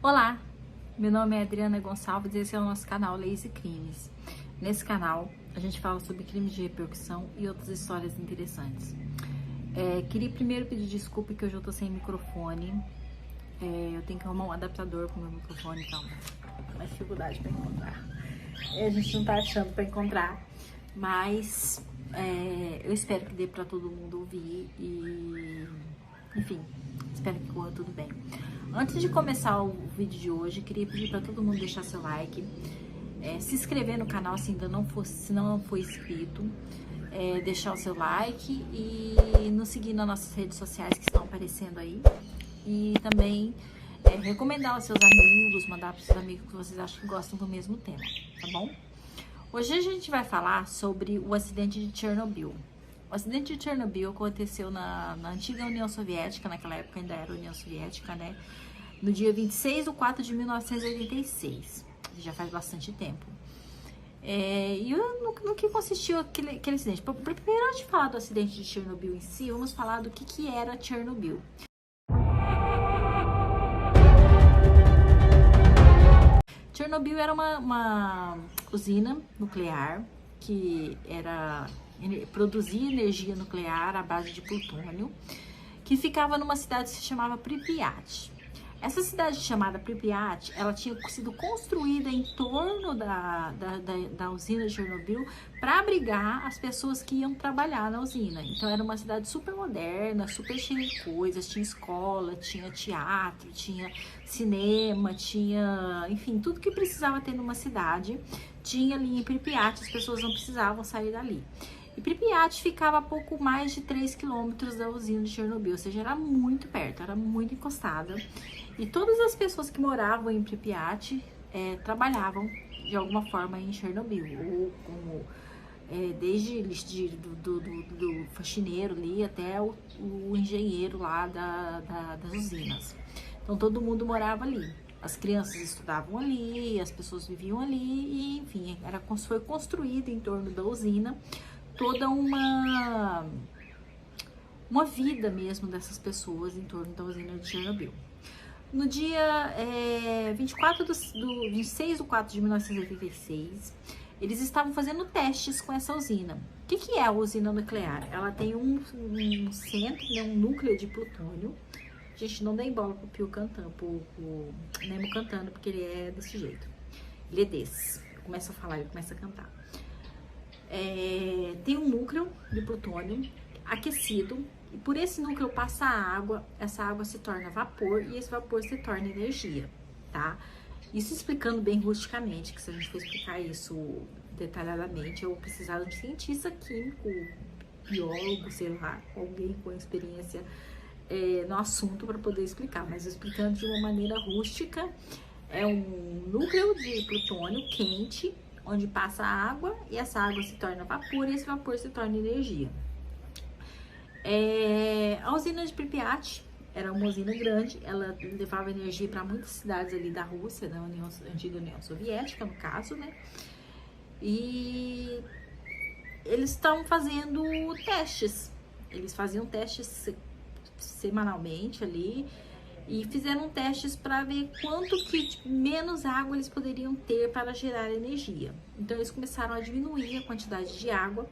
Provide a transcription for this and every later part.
Olá, meu nome é Adriana Gonçalves e esse é o nosso canal Leis e Crimes. Nesse canal a gente fala sobre crimes de repercussão e outras histórias interessantes. Queria primeiro pedir desculpa que hoje eu tô sem microfone. Eu tenho que arrumar um adaptador pro meu microfone, então uma dificuldade para encontrar. A gente não tá achando para encontrar, mas eu espero que dê para todo mundo ouvir e, enfim, espero que corra tudo bem. Antes de começar o vídeo de hoje, queria pedir para todo mundo deixar seu like, se inscrever no canal se ainda não for inscrito, deixar o seu like e nos seguir nas nossas redes sociais que estão aparecendo aí. E também recomendar aos seus amigos, mandar para os seus amigos que vocês acham que gostam do mesmo tema, tá bom? Hoje a gente vai falar sobre o acidente de Chernobyl. O acidente de Chernobyl aconteceu na antiga União Soviética, naquela época ainda era União Soviética, né? No dia 26 de 4 de 1986, já faz bastante tempo. E no que consistiu aquele acidente? Primeiro, antes de falar do acidente de Chernobyl em si, vamos falar do que era Chernobyl. Chernobyl era uma usina nuclear que produzia energia nuclear à base de plutônio, que ficava numa cidade que se chamava Pripyat. Essa cidade chamada Pripyat, ela tinha sido construída em torno da usina de Chernobyl para abrigar as pessoas que iam trabalhar na usina. Então era uma cidade super moderna, super cheia de coisas, tinha escola, tinha teatro, tinha cinema, tinha, enfim, tudo que precisava ter numa cidade tinha ali em Pripyat, as pessoas não precisavam sair dali. E Pripyat ficava a pouco mais de 3 quilômetros da usina de Chernobyl, ou seja, era muito perto, era muito encostada. E todas as pessoas que moravam em Pripyat trabalhavam de alguma forma em Chernobyl, ou como desde do faxineiro ali até o engenheiro lá das usinas. Então todo mundo morava ali. As crianças estudavam ali, as pessoas viviam ali e, enfim, foi construída em torno da usina toda uma vida mesmo dessas pessoas em torno da usina de Chernobyl. No dia 26 de 4 de 1986, eles estavam fazendo testes com essa usina. O que é a usina nuclear? Ela tem um centro, né, um núcleo de plutônio. Gente, não dê bola pro Pio cantando, pro Nemo cantando, porque ele é desse jeito. Ele é desse. Começa a falar, ele começa a cantar. Tem um núcleo de plutônio aquecido, e por esse núcleo passa a água, essa água se torna vapor, e esse vapor se torna energia, tá? Isso explicando bem rusticamente, que se a gente for explicar isso detalhadamente, eu vou precisar de um cientista químico, biólogo, sei lá, alguém com experiência no assunto para poder explicar, mas explicando de uma maneira rústica, é um núcleo de plutônio quente, onde passa a água, e essa água se torna vapor, e esse vapor se torna energia. A usina de Pripyat era uma usina grande, ela levava energia para muitas cidades ali da Rússia, da antiga União Soviética, no caso, né? E eles estavam fazendo testes, eles faziam testes semanalmente ali, e fizeram testes para ver quanto que menos água eles poderiam ter para gerar energia. Então eles começaram a diminuir a quantidade de água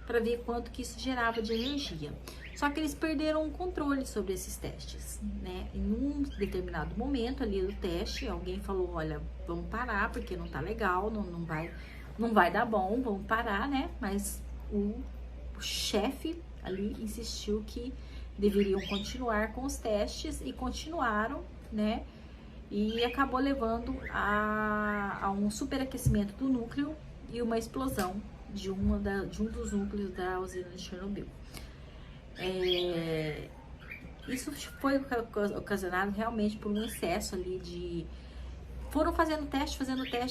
para ver quanto que isso gerava de energia. Só que eles perderam o controle sobre esses testes, né? Em um determinado momento ali do teste, alguém falou, olha, vamos parar porque não tá legal, não vai dar bom, vamos parar, né? Mas o chefe ali insistiu que deveriam continuar com os testes e continuaram, né? E acabou levando a um superaquecimento do núcleo e uma explosão de um dos núcleos da usina de Chernobyl. Isso foi ocasionado realmente por um excesso ali foram fazendo teste,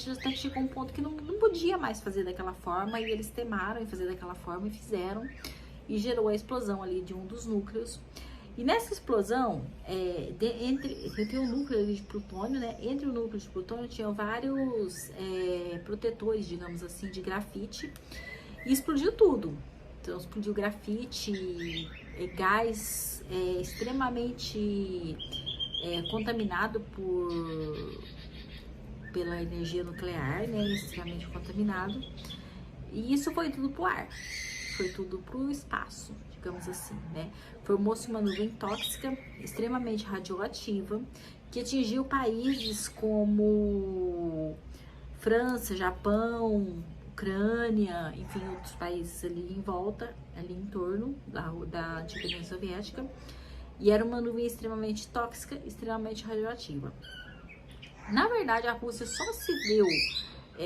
até que chegou um ponto que não podia mais fazer daquela forma, e eles temaram em fazer daquela forma e fizeram, e gerou a explosão ali de um dos núcleos. E nessa explosão, tem um núcleo ali de plutônio, né? Entre o núcleo de plutônio tinham vários protetores, digamos assim, de grafite, e explodiu tudo. Então explodiu grafite, gás extremamente contaminado pela energia nuclear, né, extremamente contaminado, e isso foi tudo pro ar, foi tudo pro espaço, digamos assim, né? Formou-se uma nuvem tóxica, extremamente radioativa, que atingiu países como França, Japão, Ucrânia, enfim, outros países ali em volta, ali em torno da antiga União Soviética, e era uma nuvem extremamente tóxica, extremamente radioativa. Na verdade, a Rússia só se deu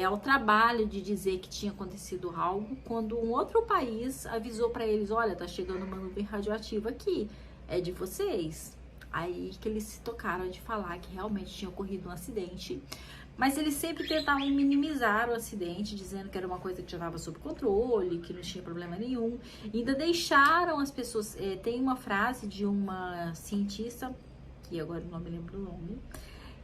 ao trabalho de dizer que tinha acontecido algo quando um outro país avisou para eles: olha, tá chegando uma nuvem radioativa aqui, é de vocês. Aí que eles se tocaram de falar que realmente tinha ocorrido um acidente, mas eles sempre tentavam minimizar o acidente, dizendo que era uma coisa que já estava sob controle, que não tinha problema nenhum. E ainda deixaram as pessoas... tem uma frase de uma cientista, que agora não me lembro o nome,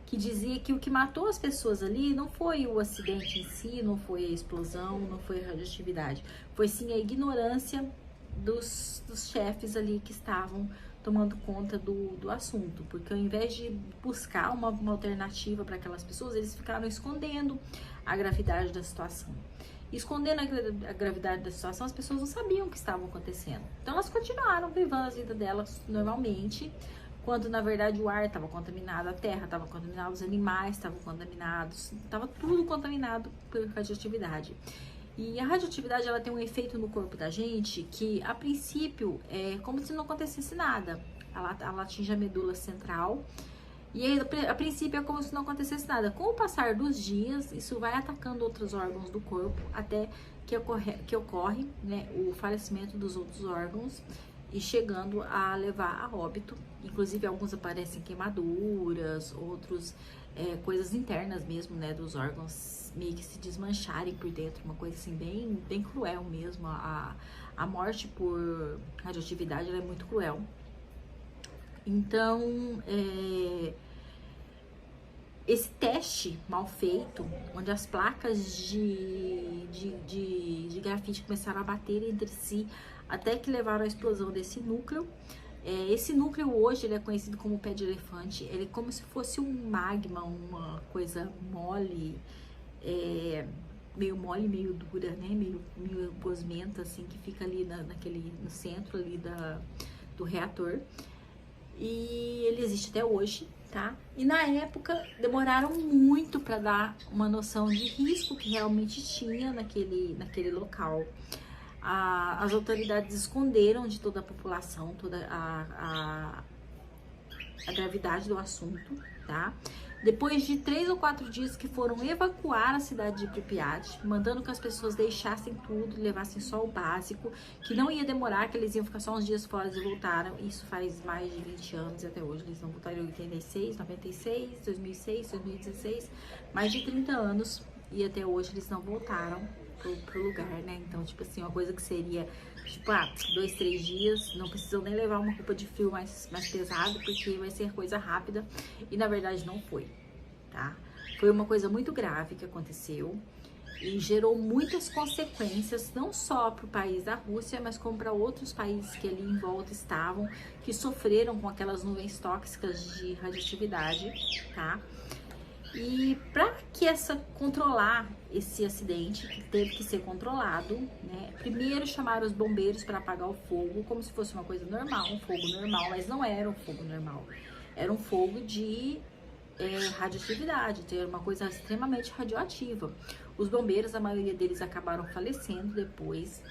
que dizia que o que matou as pessoas ali não foi o acidente em si, não foi a explosão, não foi a radioatividade, foi sim a ignorância dos chefes ali que estavam tomando conta do assunto, porque ao invés de buscar uma alternativa para aquelas pessoas, eles ficaram escondendo a gravidade da situação. Escondendo a gravidade da situação, as pessoas não sabiam o que estava acontecendo. Então elas continuaram vivendo a vida delas normalmente, quando na verdade o ar estava contaminado, a terra estava contaminada, os animais estavam contaminados, estava tudo contaminado por radioatividade. E a radioatividade, ela tem um efeito no corpo da gente que, a princípio, é como se não acontecesse nada. Ela atinge a medula central e aí, a princípio é como se não acontecesse nada. Com o passar dos dias, isso vai atacando outros órgãos do corpo até que ocorre, né, o falecimento dos outros órgãos e chegando a levar a óbito. Inclusive, alguns aparecem queimaduras, outros coisas internas mesmo, né, dos órgãos meio que se desmancharem por dentro, uma coisa assim bem cruel mesmo. A morte por radioatividade, ela é muito cruel. Então, esse teste mal feito, onde as placas de grafite começaram a bater entre si, até que levaram à explosão desse núcleo. Esse núcleo hoje ele é conhecido como pé de elefante. Ele é como se fosse um magma, uma coisa mole, meio mole, meio dura, né? Meio gosmenta, assim, que fica ali no centro ali do reator. E ele existe até hoje, tá? E na época demoraram muito para dar uma noção de risco que realmente tinha naquele local. As autoridades esconderam de toda a população toda a gravidade do assunto, tá? Depois de 3 ou 4 dias que foram evacuar a cidade de Pripyat, mandando que as pessoas deixassem tudo, levassem só o básico, que não ia demorar, que eles iam ficar só uns dias fora e voltaram. Isso faz mais de 20 anos e até hoje eles não voltaram em 86, 96, 2006, 2016, mais de 30 anos e até hoje eles não voltaram pro lugar, né? Então, tipo assim, uma coisa que seria, tipo, 2, 3 dias, não precisam nem levar uma roupa de frio mais pesada, porque vai ser coisa rápida, e na verdade não foi, tá? Foi uma coisa muito grave que aconteceu e gerou muitas consequências, não só para o país da Rússia, mas como para outros países que ali em volta estavam, que sofreram com aquelas nuvens tóxicas de radioatividade, tá? E para controlar esse acidente, que teve que ser controlado, né? Primeiro chamaram os bombeiros para apagar o fogo, como se fosse uma coisa normal, um fogo normal, mas não era um fogo normal. Era um fogo de radioatividade, então era uma coisa extremamente radioativa. Os bombeiros, a maioria deles acabaram falecendo depois.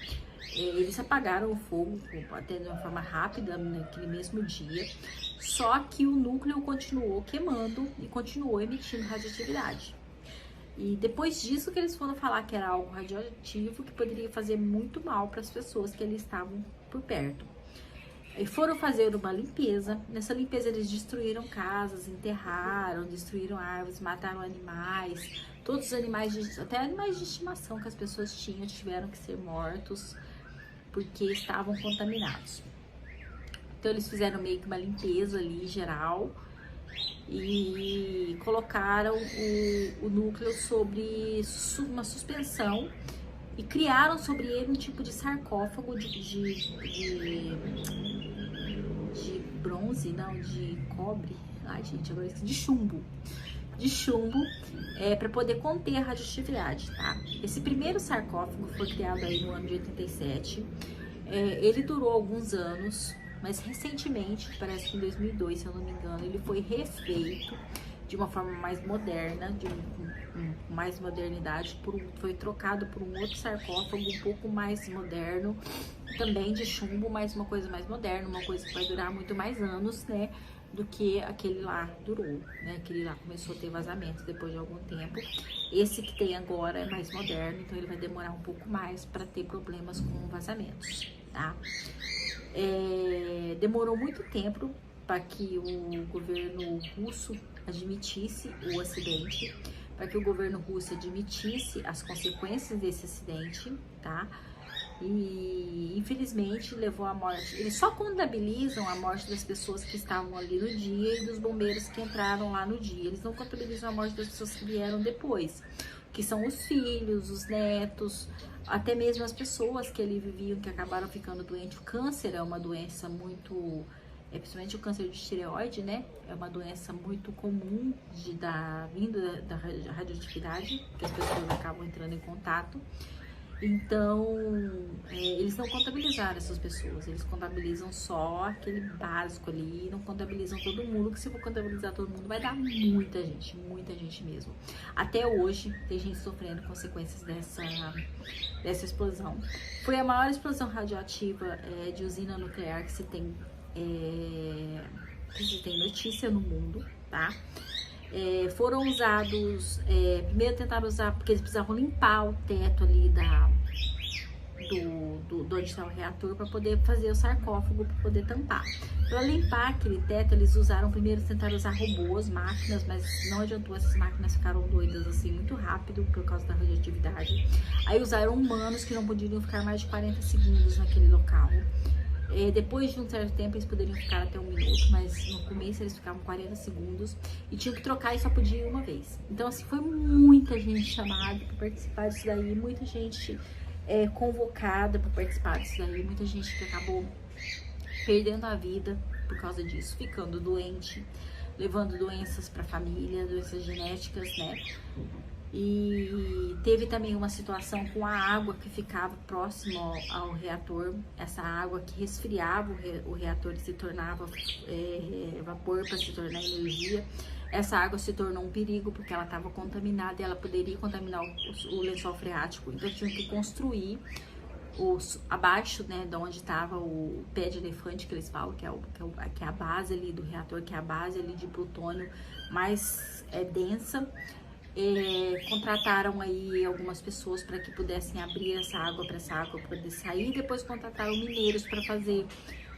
Eles apagaram o fogo até de uma forma rápida naquele mesmo dia, só que o núcleo continuou queimando e continuou emitindo radioatividade. E depois disso que eles foram falar que era algo radioativo que poderia fazer muito mal para as pessoas que ali estavam por perto. E foram fazer uma limpeza. Nessa limpeza eles destruíram casas, enterraram, destruíram árvores, mataram animais. Todos os animais, até animais de estimação que as pessoas tinham, tiveram que ser mortos porque estavam contaminados. Então eles fizeram meio que uma limpeza ali geral e colocaram o núcleo sobre uma suspensão e criaram sobre ele um tipo de sarcófago de bronze, não, de cobre. Ai, gente, agora isso de chumbo. De chumbo, para poder conter a radioatividade, tá? Esse primeiro sarcófago foi criado aí no ano de 87. Ele durou alguns anos, mas recentemente, parece que em 2002, se eu não me engano, ele foi refeito de uma forma mais moderna, mais modernidade, foi trocado por um outro sarcófago um pouco mais moderno, também de chumbo, mas uma coisa mais moderna, uma coisa que vai durar muito mais anos, né, do que aquele lá durou, né, aquele lá começou a ter vazamentos depois de algum tempo. Esse que tem agora é mais moderno, então ele vai demorar um pouco mais para ter problemas com vazamentos, tá? Demorou muito tempo para que o governo russo admitisse o acidente, para que o governo russo admitisse as consequências desse acidente, tá? E infelizmente levou à morte. Eles só contabilizam a morte das pessoas que estavam ali no dia e dos bombeiros que entraram lá no dia. Eles não contabilizam a morte das pessoas que vieram depois, que são os filhos, os netos, até mesmo as pessoas que ali viviam, que acabaram ficando doentes. O câncer é uma doença muito, principalmente o câncer de tireoide, né? É uma doença muito comum vindo da radioatividade, que as pessoas acabam entrando em contato. Então, eles não contabilizaram essas pessoas, eles contabilizam só aquele básico ali, não contabilizam todo mundo, que se for contabilizar todo mundo vai dar muita gente mesmo. Até hoje tem gente sofrendo consequências dessa explosão. Foi a maior explosão radioativa de usina nuclear que se tem notícia no mundo, tá? Foram usados, primeiro tentaram usar, porque eles precisavam limpar o teto ali do onde está o reator para poder fazer o sarcófago, para poder tampar. Para limpar aquele teto, eles tentaram usar robôs, máquinas, mas não adiantou, essas máquinas ficaram doidas assim muito rápido por causa da radioatividade. Aí usaram humanos que não poderiam ficar mais de 40 segundos naquele local. Depois de um certo tempo eles poderiam ficar até 1 minuto, mas no começo eles ficavam 40 segundos e tinham que trocar e só podia ir uma vez. Então assim, foi muita gente chamada para participar disso daí, muita gente convocada para participar disso daí, muita gente que acabou perdendo a vida por causa disso, ficando doente, levando doenças para a família, doenças genéticas, né? E teve também uma situação com a água que ficava próximo ao reator, essa água que resfriava o reator e se tornava vapor para se tornar energia. Essa água se tornou um perigo porque ela estava contaminada e ela poderia contaminar o lençol freático. Então tinham que construir abaixo, né, de onde estava o pé de elefante que eles falam, que é a base ali do reator, que é a base ali de plutônio mais densa. Contrataram aí algumas pessoas para que pudessem abrir essa água para poder sair. Depois contrataram mineiros para fazer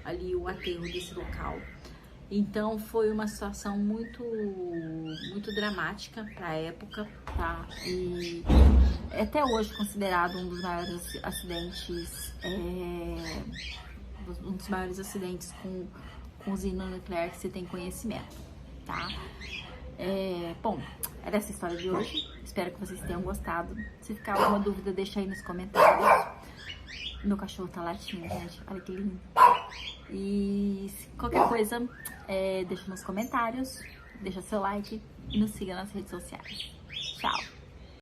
ali o aterro desse local. Então foi uma situação muito dramática para a época, tá? E é até hoje considerado um dos maiores acidentes com usina nuclear que você tem conhecimento, tá? Bom, era essa a história de hoje. Espero que vocês tenham gostado. Se ficar alguma dúvida, deixa aí nos comentários. Meu cachorro tá latindo, gente. Olha que lindo. E qualquer coisa, deixa nos comentários, deixa seu like e nos siga nas redes sociais. Tchau!